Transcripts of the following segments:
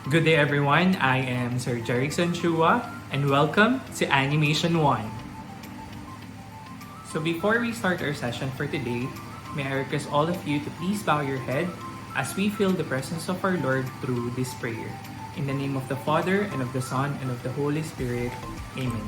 Good day everyone, I am Sir Jerickson Chua and welcome to Animation 1. So before we start our session for today, may I request all of you to please bow your head as we feel the presence of our Lord through this prayer. In the name of the Father, and of the Son, and of the Holy Spirit. Amen.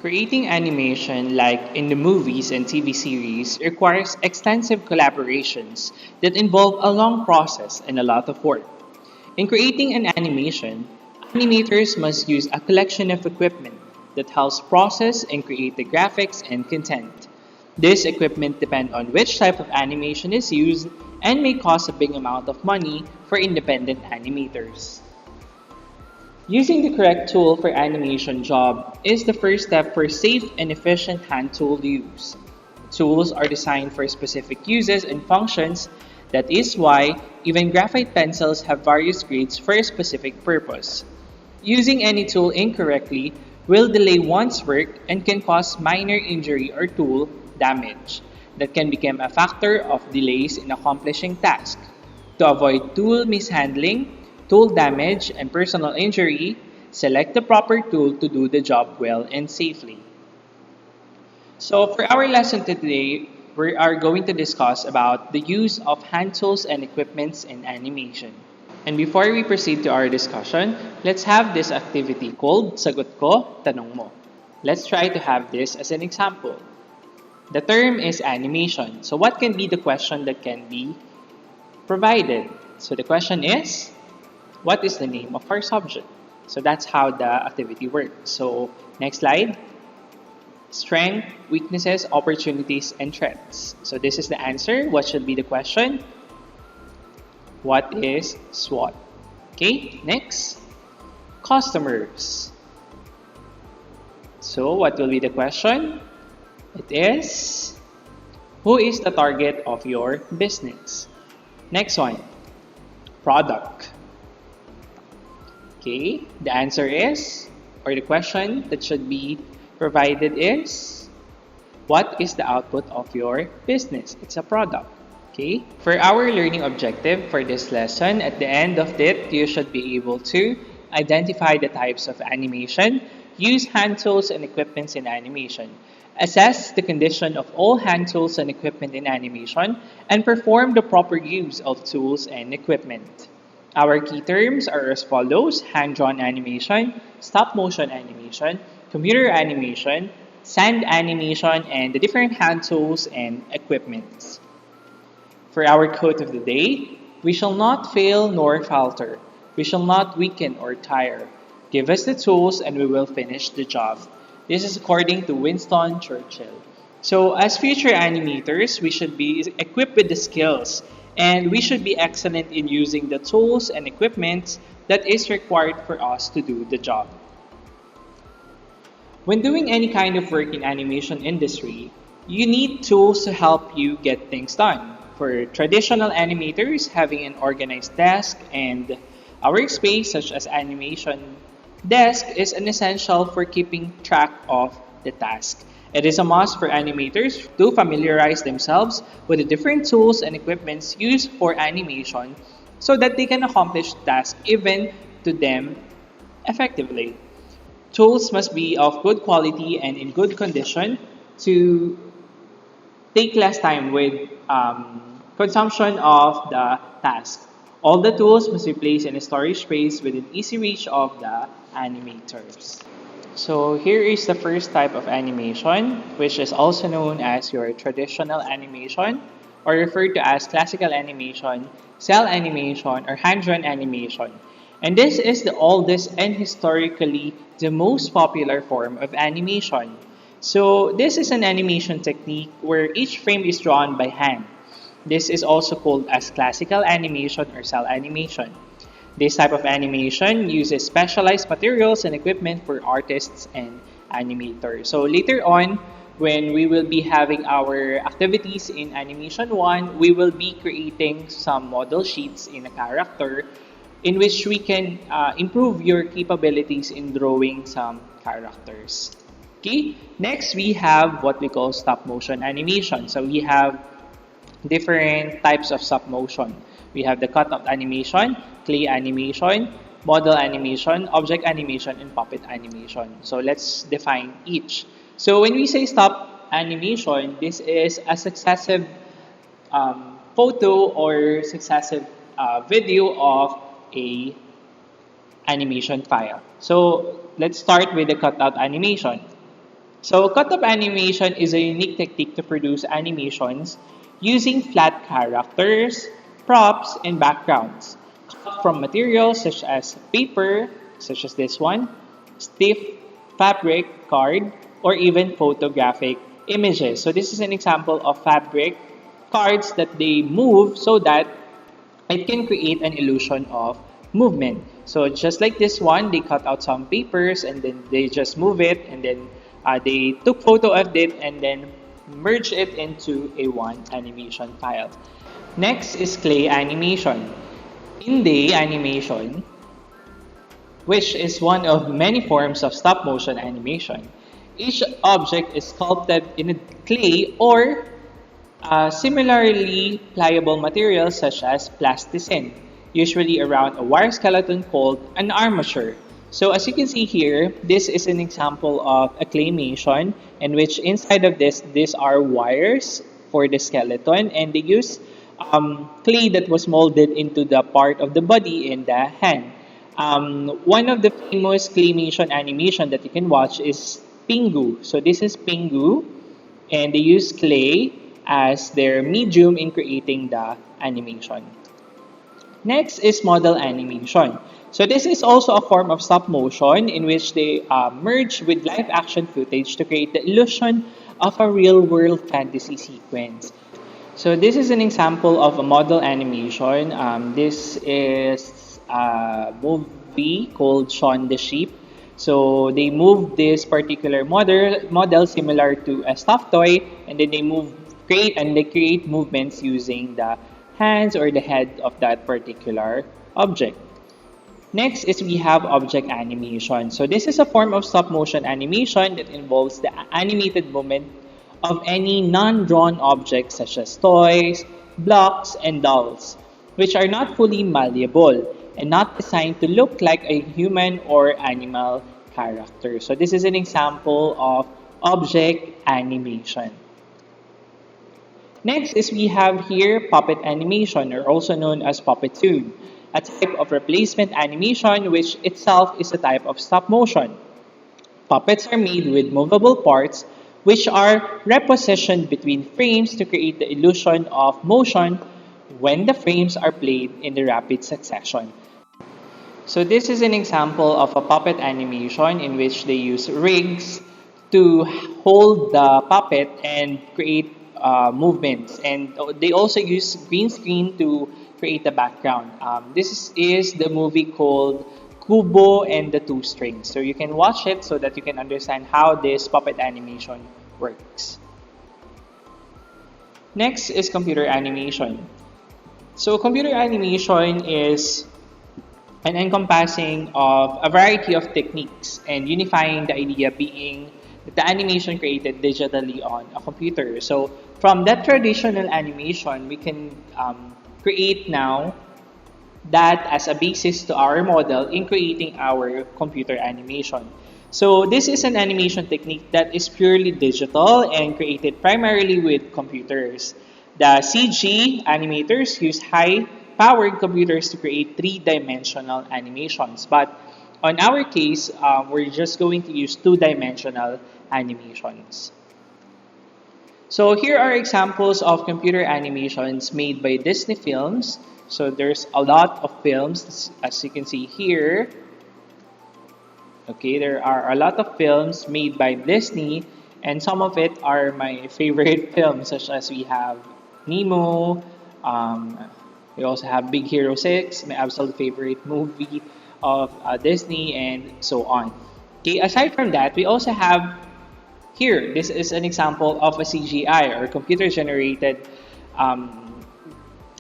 Creating animation, like in the movies and TV series, requires extensive collaborations that involve a long process and a lot of work. In creating an animation, animators must use a collection of equipment that helps process and create the graphics and content. This equipment depends on which type of animation is used and may cost a big amount of money for independent animators. Using the correct tool for animation job is the first step for safe and efficient hand tool use. Tools are designed for specific uses and functions. That is why even graphite pencils have various grades for a specific purpose. Using any tool incorrectly will delay one's work and can cause minor injury or tool damage that can become a factor of delays in accomplishing tasks. To avoid tool mishandling, tool damage, and personal injury, select the proper tool to do the job well and safely. So for our lesson today, we are going to discuss about the use of hand tools and equipments in animation. And before we proceed to our discussion, let's have this activity called Sagot Ko, Tanong Mo. Let's try to have this as an example. The term is animation. So what can be the question that can be provided? So the question is, what is the name of our subject? So that's how the activity works. So next slide. Strength, weaknesses, opportunities, and threats. So this is the answer. What should be the question? What is SWOT? Okay, next. Customers. So what will be the question? It is, who is the target of your business? Next one. Product. Okay, the answer is, or the question that should be provided is, what is the output of your business? It's a product. Okay, for our learning objective for this lesson, at the end of it, you should be able to identify the types of animation, use hand tools and equipments in animation, assess the condition of all hand tools and equipment in animation, and perform the proper use of tools and equipment. Our key terms are as follows: hand-drawn animation, stop-motion animation, computer animation, sand animation, and the different hand tools and equipments. For our quote of the day, we shall not fail nor falter. We shall not weaken or tire. Give us the tools and we will finish the job. This is according to Winston Churchill. So as future animators, we should be equipped with the skills and we should be excellent in using the tools and equipment that is required for us to do the job. When doing any kind of work in animation industry, you need tools to help you get things done. For traditional animators, having an organized desk and a workspace such as animation desk is an essential for keeping track of the task. It is a must for animators to familiarize themselves with the different tools and equipments used for animation so that they can accomplish tasks given to them effectively. Tools must be of good quality and in good condition to take less time with consumption of the task. All the tools must be placed in a storage space within easy reach of the animators. So here is the first type of animation, which is also known as your traditional animation, or referred to as classical animation, cell animation, or hand-drawn animation. And this is the oldest and historically the most popular form of animation. So this is an animation technique where each frame is drawn by hand. This is also called as classical animation or cell animation. This type of animation uses specialized materials and equipment for artists and animators. So later on, when we will be having our activities in Animation 1, we will be creating some model sheets in a character in which we can improve your capabilities in drawing some characters. Okay, next we have what we call stop motion animation. So we have different types of stop motion. We have the cutout animation, clay animation, model animation, object animation, and puppet animation. So let's define each. So when we say stop animation, this is a successive photo or successive video of a animation file. So let's start with the cutout animation. So cutout animation is a unique technique to produce animations using flat characters, props, and backgrounds cut from materials such as paper, such as this one, stiff fabric, card, or even photographic images. So this is an example of fabric cards that they move so that it can create an illusion of movement. So just like this one, they cut out some papers and then they just move it, and then they took photo of it and then merge it into a one animation file. Next is clay animation. In the animation, which is one of many forms of stop motion animation, each object is sculpted in a clay or similarly pliable materials such as plasticine, usually around a wire skeleton called an armature. So as you can see here, this is an example of a claymation in which inside of this, these are wires for the skeleton, and they use clay that was molded into the part of the body in the hand. One of the famous claymation animation that you can watch is Pingu. So this is Pingu, and they use clay as their medium in creating the animation. Next is model animation. So this is also a form of stop motion in which they merge with live action footage to create the illusion of a real-world fantasy sequence. So this is an example of a model animation. This is a movie called Shaun the Sheep. So they move this particular model similar to a stuffed toy, and then they create movements using the hands or the head of that particular object. Next is we have object animation. So this is a form of stop motion animation that involves the animated movement of any non-drawn objects such as toys, blocks, and dolls, which are not fully malleable and not designed to look like a human or animal character. So this is an example of object animation. Next is we have here puppet animation, or also known as puppetoon, a type of replacement animation which itself is a type of stop motion. Puppets are made with movable parts which are repositioned between frames to create the illusion of motion when the frames are played in the rapid succession. So this is an example of a puppet animation in which they use rigs to hold the puppet and create movements, and they also use green screen to create the background. This is the movie called Kubo and the Two Strings. So you can watch it so that you can understand how this puppet animation works. Next is computer animation. So computer animation is an encompassing of a variety of techniques and unifying the idea being the animation created digitally on a computer. So from that traditional animation, we can create now that as a basis to our model in creating our computer animation. So this is an animation technique that is purely digital and created primarily with computers. The CG animators use high-powered computers to create three-dimensional animations. But on our case, we're just going to use two-dimensional animations. So here are examples of computer animations made by Disney Films. So there's a lot of films, as you can see here. Okay, there are a lot of films made by Disney, and some of it are my favorite films, such as we have Nemo, um, we also have Big Hero 6, my absolute favorite movie of Disney, and so on. Okay, aside from that, we also have here, this is an example of a CGI or computer generated um,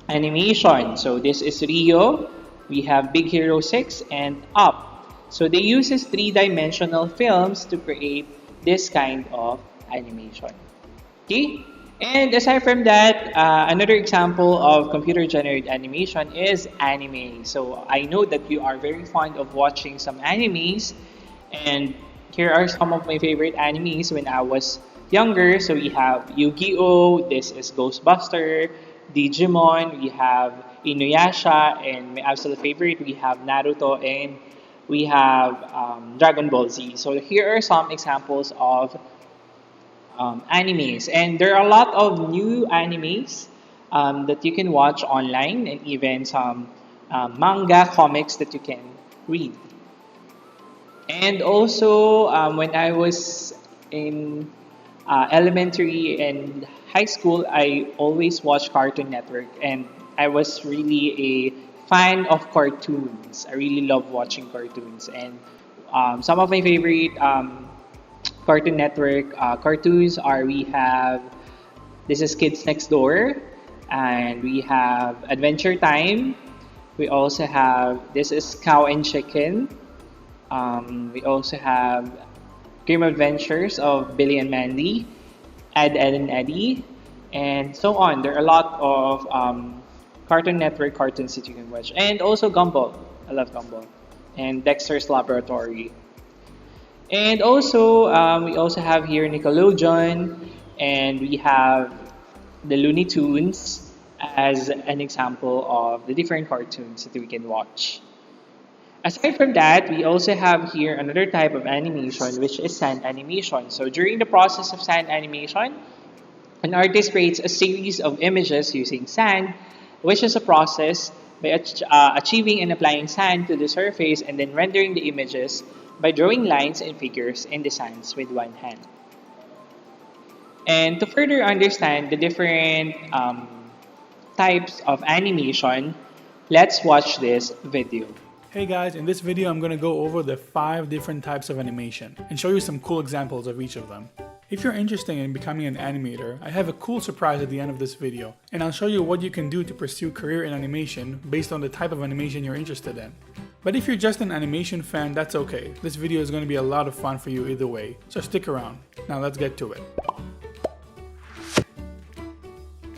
animation. So this is Rio, we have Big Hero 6, and Up. So they uses three-dimensional films to create this kind of animation. Okay? And aside from that, another example of computer-generated animation is anime. So I know that you are very fond of watching some animes, and here are some of my favorite animes when I was younger. So we have Yu-Gi-Oh! This is Ghostbuster, Digimon, we have Inuyasha, and my absolute favorite, we have Naruto, and we have Dragon Ball Z. So here are some examples of animes, and there are a lot of new animes that you can watch online, and even some manga comics that you can read. And also, when I was in elementary and high school, I always watched Cartoon Network, and I was really a fan of cartoons. I really love watching cartoons, and some of my favorite Cartoon Network cartoons are we have this is Kids Next Door, and we have Adventure Time. We also have this is Cow and Chicken. We also have Game Adventures of Billy and Mandy, Ed and Eddie, and so on. There are a lot of Cartoon Network cartoons that you can watch, and also Gumball. I love Gumball, and Dexter's Laboratory. And also, we also have here Nickelodeon, and we have the Looney Tunes as an example of the different cartoons that we can watch. Aside from that, we also have here another type of animation, which is sand animation. So during the process of sand animation, an artist creates a series of images using sand, which is a process by achieving and applying sand to the surface and then rendering the images by drawing lines and figures in the sands with one hand. And to further understand the different types of animation, let's watch this video. Hey guys, in this video I'm going to go over the 5 different types of animation and show you some cool examples of each of them. If you're interested in becoming an animator, I have a cool surprise at the end of this video, and I'll show you what you can do to pursue career in animation based on the type of animation you're interested in. But if you're just an animation fan, that's okay. This video is going to be a lot of fun for you either way, so stick around. Now let's get to it.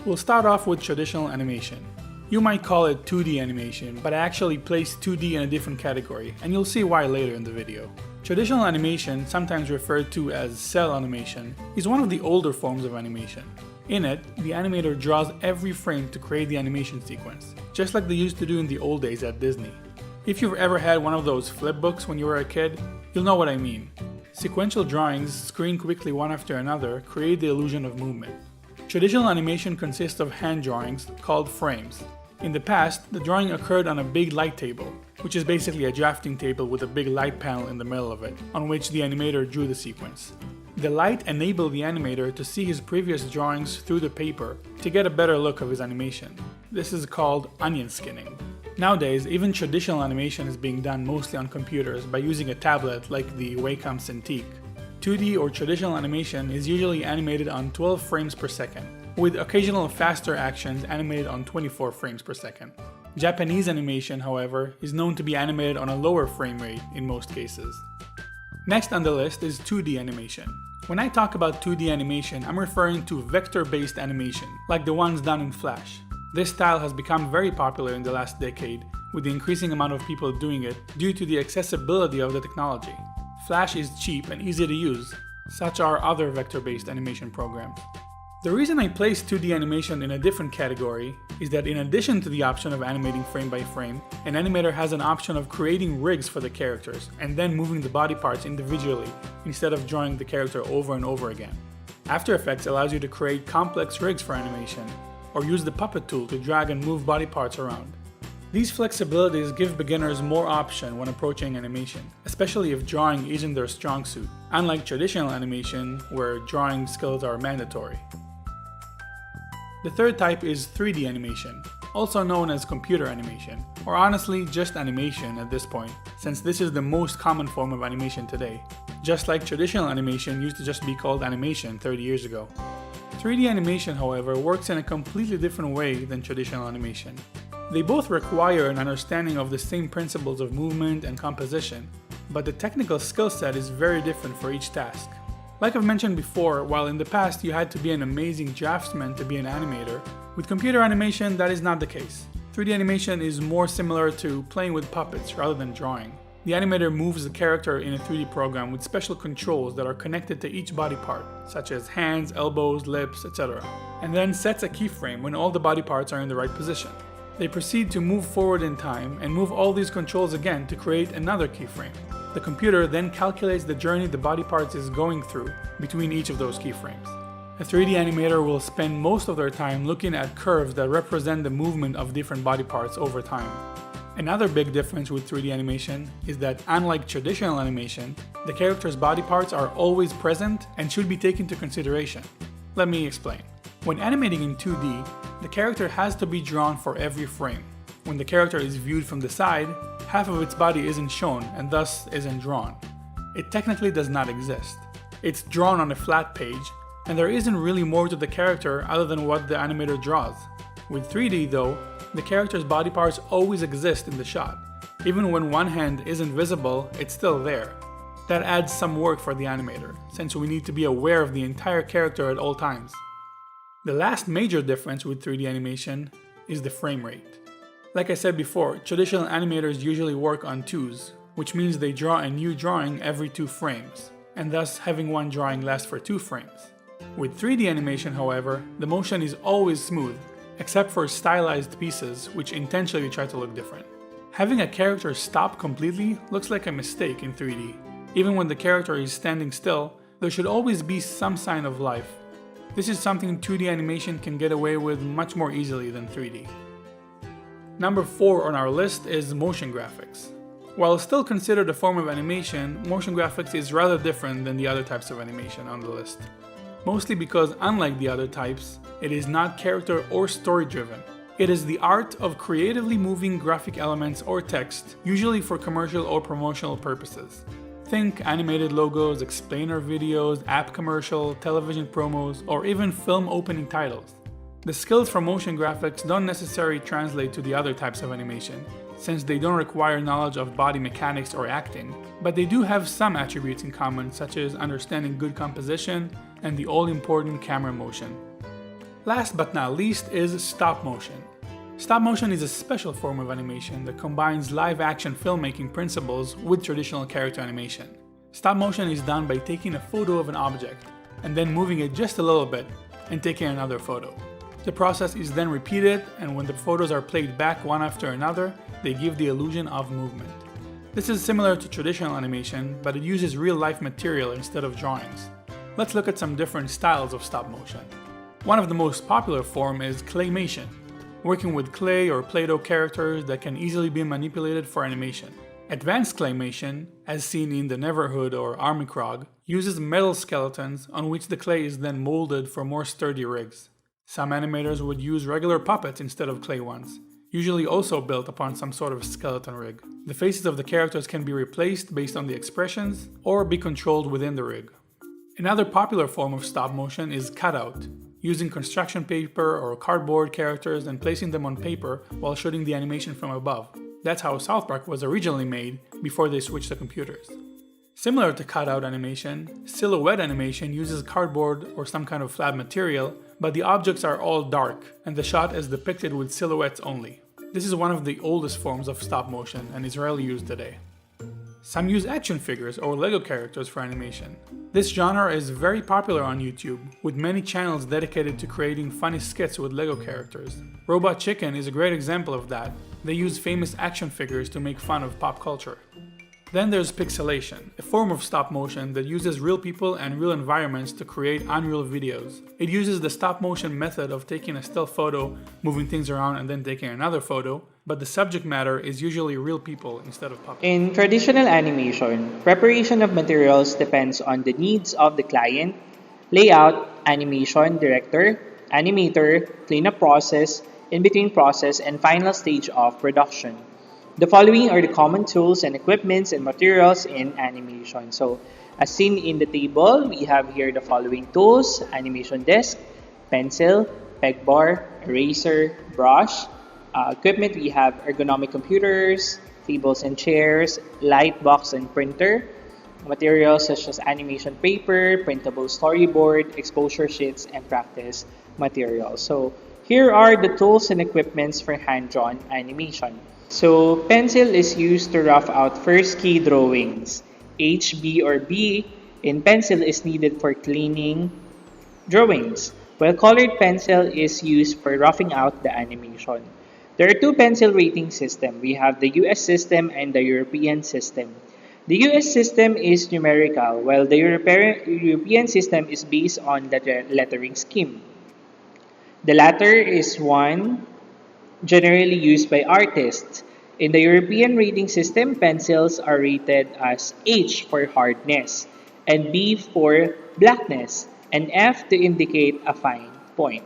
We'll start off with traditional animation. You might call it 2D animation, but I actually place 2D in a different category, and you'll see why later in the video. Traditional animation, sometimes referred to as cell animation, is one of the older forms of animation. In it, the animator draws every frame to create the animation sequence, just like they used to do in the old days at Disney. If you've ever had one of those flip books when you were a kid, you'll know what I mean. Sequential drawings, screened quickly one after another, create the illusion of movement. Traditional animation consists of hand drawings, called frames. In the past, the drawing occurred on a big light table, which is basically a drafting table with a big light panel in the middle of it, on which the animator drew the sequence. The light enabled the animator to see his previous drawings through the paper to get a better look of his animation. This is called onion skinning. Nowadays, even traditional animation is being done mostly on computers by using a tablet like the Wacom Cintiq. 2D or traditional animation is usually animated on 12 frames per second, with occasional faster actions animated on 24 frames per second. Japanese animation, however, is known to be animated on a lower frame rate in most cases. Next on the list is 2D animation. When I talk about 2D animation, I'm referring to vector-based animation, like the ones done in Flash. This style has become very popular in the last decade, with the increasing amount of people doing it due to the accessibility of the technology. Flash is cheap and easy to use. Such are other vector-based animation programs. The reason I place 2D animation in a different category is that in addition to the option of animating frame by frame, an animator has an option of creating rigs for the characters and then moving the body parts individually instead of drawing the character over and over again. After Effects allows you to create complex rigs for animation, or use the puppet tool to drag and move body parts around. These flexibilities give beginners more option when approaching animation, especially if drawing isn't their strong suit, unlike traditional animation where drawing skills are mandatory. The third type is 3D animation, also known as computer animation, or honestly just animation at this point, since this is the most common form of animation today, just like traditional animation used to just be called animation 30 years ago. 3D animation, however, works in a completely different way than traditional animation. They both require an understanding of the same principles of movement and composition, but the technical skill set is very different for each task. Like I've mentioned before, while in the past you had to be an amazing draftsman to be an animator, with computer animation that is not the case. 3D animation is more similar to playing with puppets rather than drawing. The animator moves the character in a 3D program with special controls that are connected to each body part, such as hands, elbows, lips, etc., and then sets a keyframe when all the body parts are in the right position. They proceed to move forward in time and move all these controls again to create another keyframe. The computer then calculates the journey the body parts is going through between each of those keyframes. A 3D animator will spend most of their time looking at curves that represent the movement of different body parts over time. Another big difference with 3D animation is that unlike traditional animation, the character's body parts are always present and should be taken into consideration. Let me explain. When animating in 2D, the character has to be drawn for every frame. When the character is viewed from the side, half of its body isn't shown and thus isn't drawn. It technically does not exist. It's drawn on a flat page, and there isn't really more to the character other than what the animator draws. With 3D though, the character's body parts always exist in the shot. Even when one hand isn't visible, it's still there. That adds some work for the animator, since we need to be aware of the entire character at all times. The last major difference with 3D animation is the frame rate. Like I said before, traditional animators usually work on twos, which means they draw a new drawing every 2 frames, and thus having one drawing last for 2 frames. With 3D animation, however, the motion is always smooth, except for stylized pieces which intentionally try to look different. Having a character stop completely looks like a mistake in 3D. Even when the character is standing still, there should always be some sign of life. This is something 2D animation can get away with much more easily than 3D. Number 4 on our list is motion graphics. While still considered a form of animation, motion graphics is rather different than the other types of animation on the list. Mostly because unlike the other types, it is not character or story driven. It is the art of creatively moving graphic elements or text, usually for commercial or promotional purposes. Think animated logos, explainer videos, app commercial, television promos, or even film opening titles. The skills for motion graphics don't necessarily translate to the other types of animation, since they don't require knowledge of body mechanics or acting, but they do have some attributes in common, such as understanding good composition and the all-important camera motion. Last but not least is stop motion. Stop motion is a special form of animation that combines live-action filmmaking principles with traditional character animation. Stop motion is done by taking a photo of an object, and then moving it just a little bit, and taking another photo. The process is then repeated, and when the photos are played back one after another, they give the illusion of movement. This is similar to traditional animation, but it uses real-life material instead of drawings. Let's look at some different styles of stop motion. One of the most popular forms is claymation, working with clay or Play-Doh characters that can easily be manipulated for animation. Advanced claymation, as seen in the Neverhood or Armycrog, uses metal skeletons on which the clay is then molded for more sturdy rigs. Some animators would use regular puppets instead of clay ones, usually also built upon some sort of skeleton rig. The faces of the characters can be replaced based on the expressions or be controlled within the rig. Another popular form of stop motion is cutout, using construction paper or cardboard characters and placing them on paper while shooting the animation from above. That's how South Park was originally made before they switched to computers. Similar to cutout animation, silhouette animation uses cardboard or some kind of flat material, but the objects are all dark and the shot is depicted with silhouettes only. This is one of the oldest forms of stop motion and is rarely used today. Some use action figures or Lego characters for animation. This genre is very popular on YouTube, with many channels dedicated to creating funny skits with Lego characters. Robot Chicken is a great example of that. They use famous action figures to make fun of pop culture. Then there's pixelation, a form of stop motion that uses real people and real environments to create unreal videos. It uses the stop motion method of taking a still photo, moving things around and then taking another photo, but the subject matter is usually real people instead of puppets. In traditional animation, preparation of materials depends on the needs of the client, layout, animation director, animator, cleanup process, in-between process, and final stage of production. The following are the common tools and equipments and materials in animation. So, as seen in the table, we have here the following tools: animation desk, pencil, peg bar, eraser, brush. Equipment, we have ergonomic computers, tables and chairs, light box and printer. Materials such as animation paper, printable storyboard, exposure sheets, and practice materials. So, here are the tools and equipments for hand-drawn animation. So, pencil is used to rough out first key drawings. H, B, or B in pencil is needed for cleaning drawings, while colored pencil is used for roughing out the animation. There are two pencil rating systems. We have the US system and the European system. The US system is numerical, while the European system is based on the lettering scheme. The latter is one generally used by artists. In the European rating system, pencils are rated as H for hardness, and B for blackness, and F to indicate a fine point.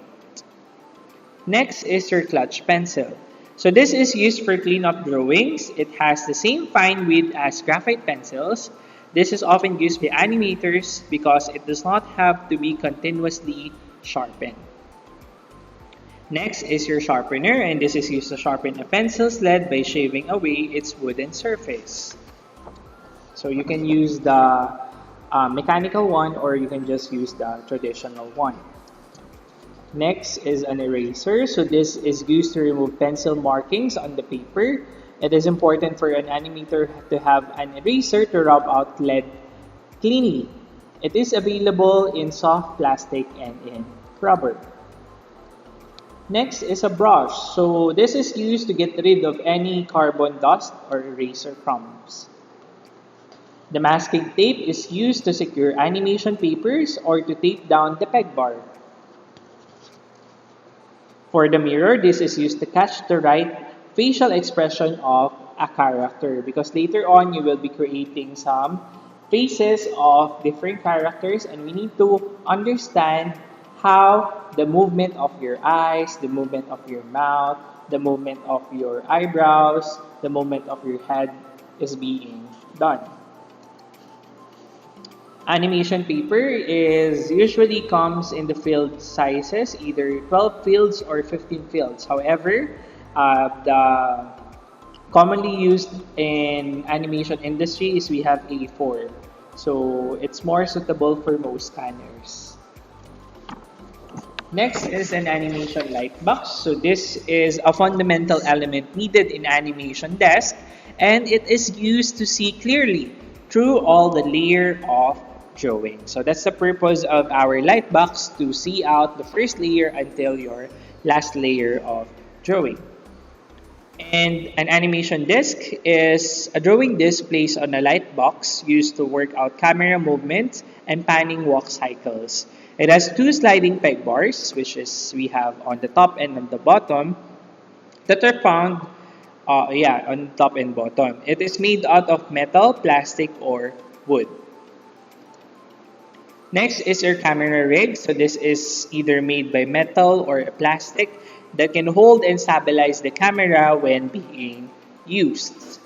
Next is your clutch pencil. So this is used for cleanup drawings. It has the same fine width as graphite pencils. This is often used by animators because it does not have to be continuously sharpened. Next is your sharpener, and this is used to sharpen a pencil's lead by shaving away its wooden surface. So you can use the mechanical one, or you can just use the traditional one. Next is an eraser. So this is used to remove pencil markings on the paper. It is important for an animator to have an eraser to rub out lead cleanly. It is available in soft plastic and in rubber. Next is a brush. So this is used to get rid of any carbon dust or eraser crumbs. The masking tape is used to secure animation papers or to tape down the peg bar. For the mirror, this is used to catch the right facial expression of a character, because later on you will be creating some faces of different characters, and we need to understand how the movement of your eyes, the movement of your mouth, the movement of your eyebrows, the movement of your head is being done. Animation paper is usually comes in the field sizes, either 12 fields or 15 fields. However, the commonly used in animation industry is we have A4. So it's more suitable for most scanners. Next is an animation light box. So this is a fundamental element needed in animation desk, and it is used to see clearly through all the layer of drawing. So that's the purpose of our light box, to see out the first layer until your last layer of drawing. And an animation disc is a drawing disc placed on a light box used to work out camera movements and panning walk cycles. It has two sliding peg bars, which is we have on the top and on the bottom, that are found on top and bottom. It is made out of metal, plastic, or wood. Next is your camera rig. So this is either made by metal or plastic that can hold and stabilize the camera when being used.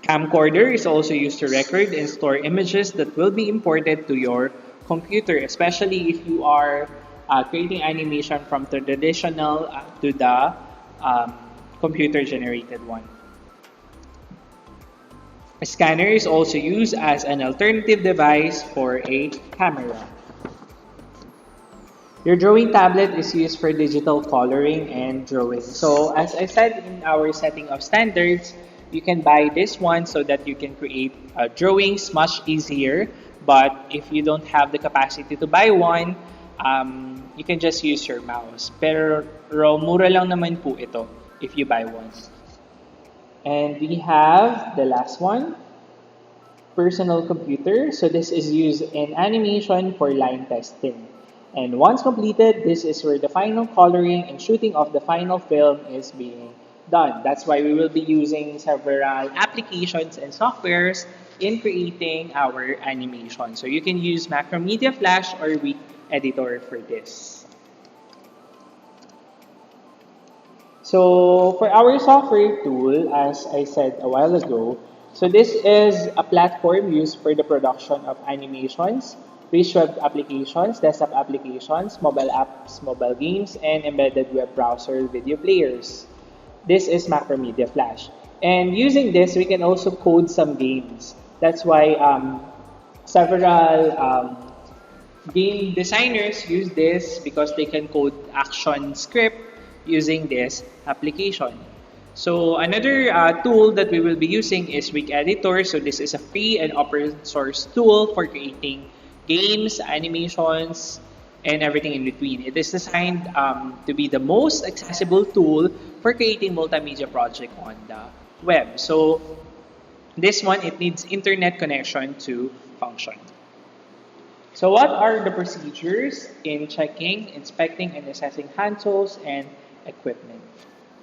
Camcorder is also used to record and store images that will be imported to your computer, especially if you are creating animation from the traditional to the computer-generated one. A scanner is also used as an alternative device for a camera. Your drawing tablet is used for digital coloring and drawing. So as I said in our setting of standards, you can buy this one so that you can create drawings much easier. But if you don't have the capacity to buy one, you can just use your mouse. Pero mura lang naman po ito if you buy one. And we have the last one, personal computer. So this is used in animation for line testing. And once completed, this is where the final coloring and shooting of the final film is being done. That's why we will be using several applications and softwares in creating our animation. So you can use Macromedia Flash or Week Editor for this. So for our software tool, as I said a while ago, so this is a platform used for the production of animations, pre-web applications, desktop applications, mobile apps, mobile games, and embedded web browser video players. This is Macromedia Flash. And using this, we can also code some games. That's why several game designers use this because they can code action script using this application. So another tool that we will be using is Week Editor. So this is a free and open source tool for creating games, animations, and everything in between. It is designed to be the most accessible tool for creating multimedia project on the web. So this one, it needs internet connection to function. So what are the procedures in checking, inspecting, and assessing hand tools and equipment?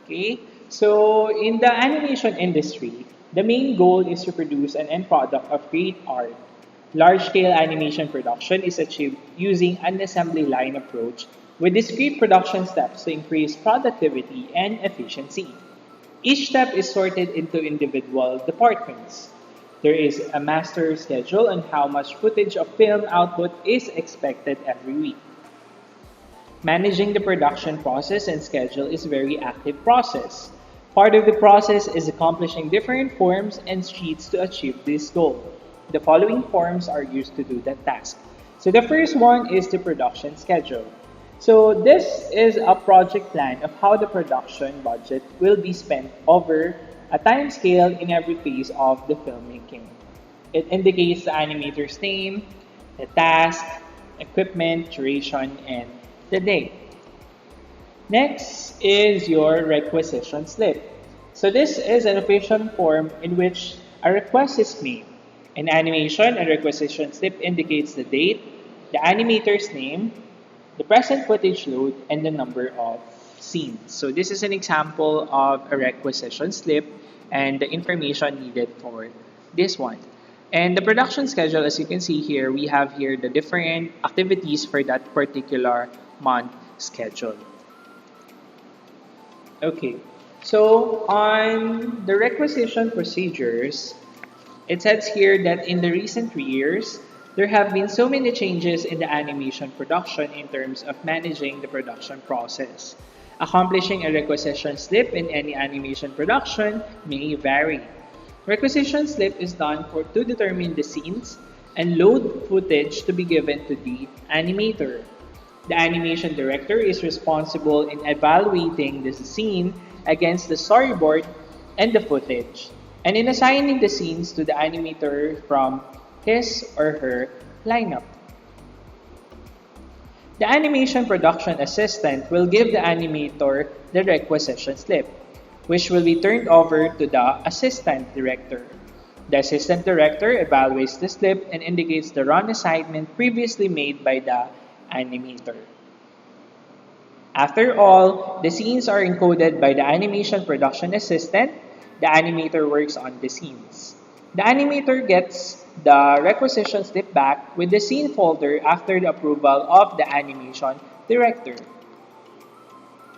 Okay, so in the animation industry, the main goal is to produce an end product of great art. Large-scale animation production is achieved using an assembly line approach with discrete production steps to increase productivity and efficiency. Each step is sorted into individual departments. There is a master schedule on how much footage of film output is expected every week. Managing the production process and schedule is a very active process. Part of the process is accomplishing different forms and sheets to achieve this goal. The following forms are used to do that task. So the first one is the production schedule. So this is a project plan of how the production budget will be spent over a time scale in every phase of the filmmaking. It indicates the animator's name, the task, equipment, duration, and the date. Next is your requisition slip. So this is an official form in which a request is made. In animation, a requisition slip indicates the date, the animator's name, the present footage load, and the number of scenes. So this is an example of a requisition slip and the information needed for this one. And the production schedule, as you can see here, we have here the different activities for that particular month schedule. Okay, so on the requisition procedures, it says here that in the recent years, there have been so many changes in the animation production in terms of managing the production process. Accomplishing a requisition slip in any animation production may vary. Requisition slip is done to determine the scenes and load footage to be given to the animator. The animation director is responsible in evaluating the scene against the storyboard and the footage, and in assigning the scenes to the animator from his or her lineup. The animation production assistant will give the animator the requisition slip, which will be turned over to the assistant director. The assistant director evaluates the slip and indicates the run assignment previously made by the animator. After all, the scenes are encoded by the animation production assistant. The animator works on the scenes. The animator gets the requisition slip back with the scene folder after the approval of the animation director.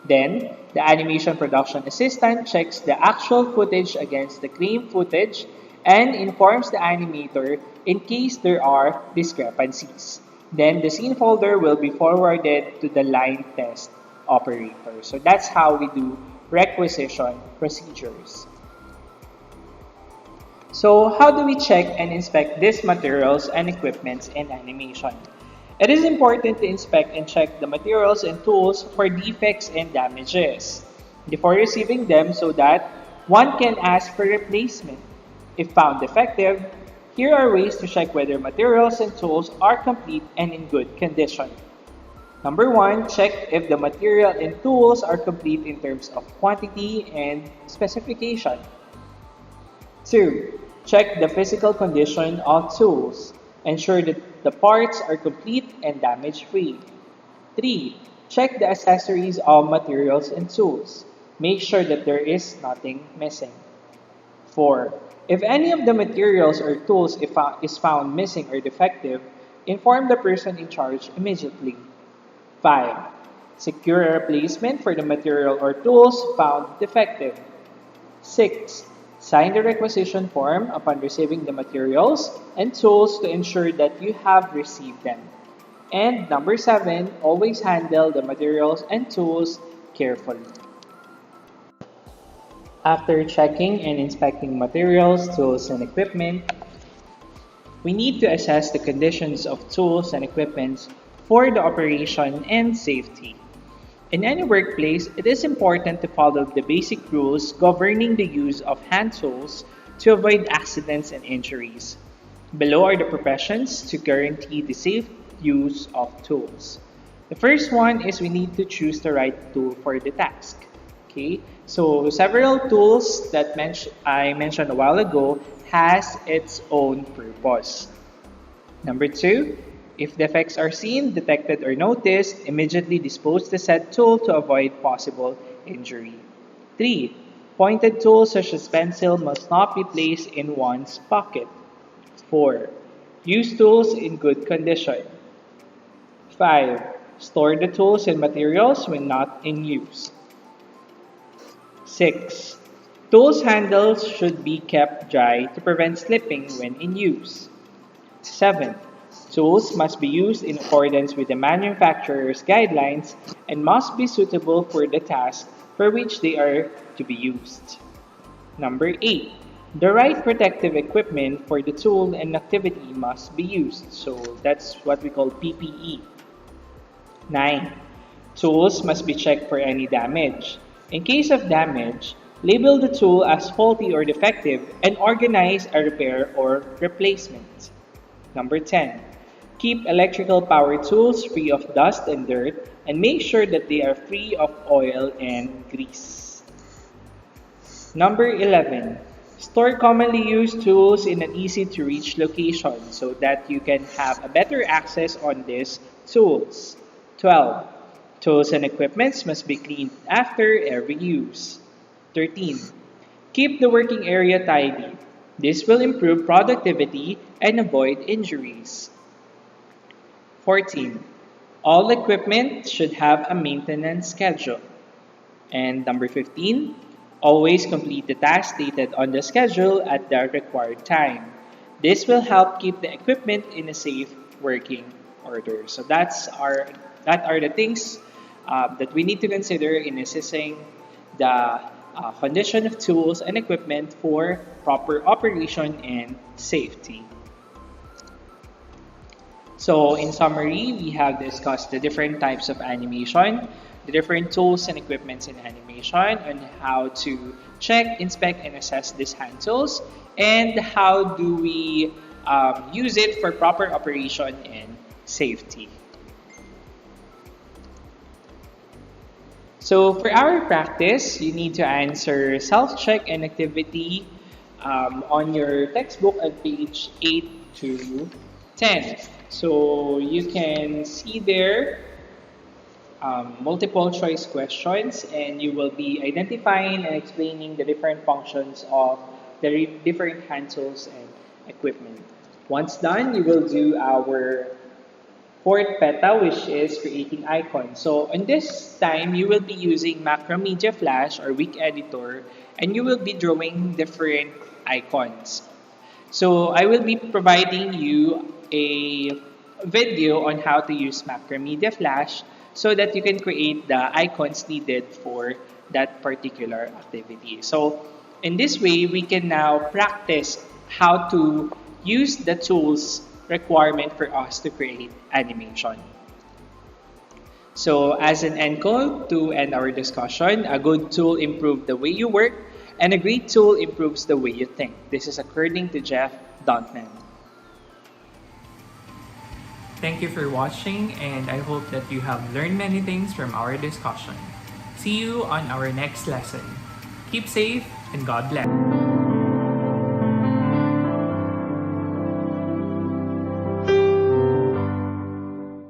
Then, the animation production assistant checks the actual footage against the claimed footage and informs the animator in case there are discrepancies. Then, the scene folder will be forwarded to the line test operator. So that's how we do requisition procedures. So how do we check and inspect these materials and equipments in animation? It is important to inspect and check the materials and tools for defects and damages before receiving them so that One can ask for replacement. If found defective, here are ways to check whether materials and tools are complete and in good condition. Number one, check if the material and tools are complete in terms of quantity and specification. Two, check the physical condition of tools. Ensure that the parts are complete and damage-free. Three, check the accessories of materials and tools. Make sure that there is nothing missing. 4. If any of the materials or tools is found missing or defective, inform the person in charge immediately. 5. Secure a replacement for the material or tools found defective. 6. Sign the requisition form upon receiving the materials and tools to ensure that you have received them. And number 7, always handle the materials and tools carefully. After checking and inspecting materials, tools, and equipment, we need to assess the conditions of tools and equipment for the operation and safety. In any workplace, it is important to follow the basic rules governing the use of hand tools to avoid accidents and injuries. Below are the professions to guarantee the safe use of tools. The first one is we need to choose the right tool for the task. Okay, so several tools that I mentioned a while ago has its own purpose. Number 2, if defects are seen, detected, or noticed, immediately dispose the said tool to avoid possible injury. 3. Pointed tools such as pencil must not be placed in one's pocket. 4. Use tools in good condition. 5. Store the tools and materials when not in use. 6. Tools handles should be kept dry to prevent slipping when in use. 7. Tools must be used in accordance with the manufacturer's guidelines and must be suitable for the task for which they are to be used. Number 8. The right protective equipment for the tool and activity must be used. So that's what we call PPE. 9. Tools must be checked for any damage. In case of damage, label the tool as faulty or defective and organize a repair or replacement. Number 10. Keep electrical power tools free of dust and dirt and make sure that they are free of oil and grease. Number 11. Store commonly used tools in an easy-to-reach location so that you can have a better access on these tools. 12. Tools and equipments must be cleaned after every use. 13. Keep the working area tidy. This will improve productivity and avoid injuries. 14. All equipment should have a maintenance schedule. And number 15. Always complete the task stated on the schedule at the required time. This will help keep the equipment in a safe working order. So that are the things that we need to consider in assessing the condition of tools and equipment for proper operation and safety. So in summary, we have discussed the different types of animation, the different tools and equipments in animation, and how to check, inspect, and assess these hand tools, and how do we use it for proper operation and safety. So for our practice, you need to answer self-check and activity on your textbook at page 8 to 10. So you can see there multiple choice questions, and you will be identifying and explaining the different functions of the different hand tools and equipment. Once done, you will do our fourth PETA, which is creating icons. So in this time, you will be using Macromedia Flash or Weak Editor, and you will be drawing different icons. So I will be providing you a video on how to use Macromedia Flash so that you can create the icons needed for that particular activity. So in this way, we can now practice how to use the tools requirement for us to create animation. So as an end goal to end our discussion, a good tool improves the way you work, and a great tool improves the way you think. This is according to Jeff Dontman. Thank you for watching, and I hope that you have learned many things from our discussion. See you on our next lesson. Keep safe and God bless.